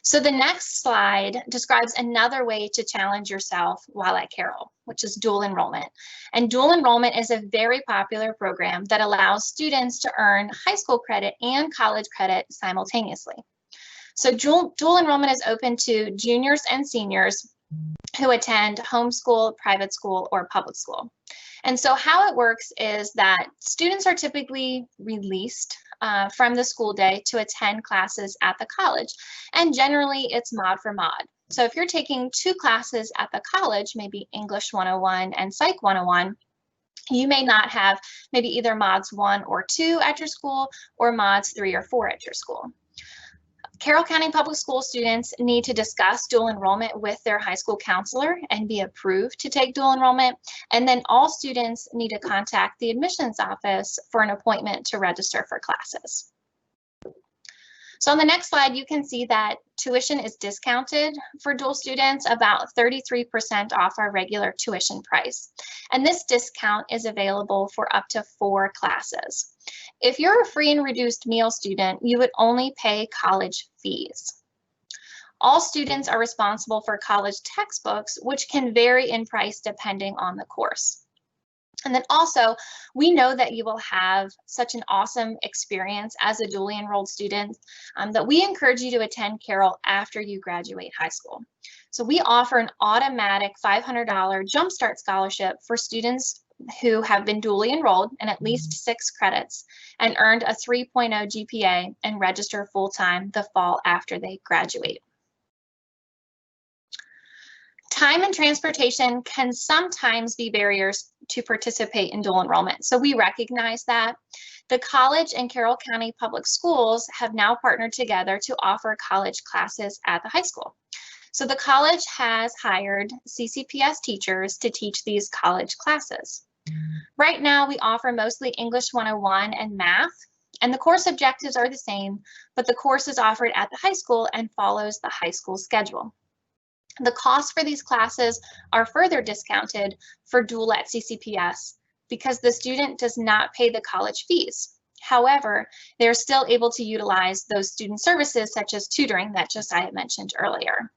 So the next slide describes another way to challenge yourself while at Carroll, which is dual enrollment. And dual enrollment is a very popular program that allows students to earn high school credit and college credit simultaneously. So dual enrollment is open to juniors and seniors who attend homeschool, private school, or public school. And so how it works is that students are typically released from the school day to attend classes at the college. And generally it's mod for mod. So if you're taking 2 classes at the college, maybe English 101 and Psych 101, you may not have maybe either mods 1 or 2 at your school or mods 3 or 4 at your school. Carroll County Public School students need to discuss dual enrollment with their high school counselor and be approved to take dual enrollment. And then all students need to contact the admissions office for an appointment to register for classes. So on the next slide, you can see that tuition is discounted for dual students, about 33% off our regular tuition price. And this discount is available for up to 4 classes. If you're a free and reduced meal student, you would only pay college fees. All students are responsible for college textbooks, which can vary in price depending on the course. And then also, we know that you will have such an awesome experience as a dually enrolled student that we encourage you to attend Carroll after you graduate high school. So we offer an automatic $500 Jumpstart Scholarship for students who have been dually enrolled in at least 6 credits and earned a 3.0 GPA and register full-time the fall after they graduate. Time and transportation can sometimes be barriers to participate in dual enrollment, so we recognize that. The college and Carroll County Public Schools have now partnered together to offer college classes at the high school. So the college has hired CCPS teachers to teach these college classes. Right now, we offer mostly English 101 and math, and the course objectives are the same, but the course is offered at the high school and follows the high school schedule. The costs for these classes are further discounted for dual at CCPS because the student does not pay the college fees. However, they're still able to utilize those student services such as tutoring that Josiah mentioned earlier.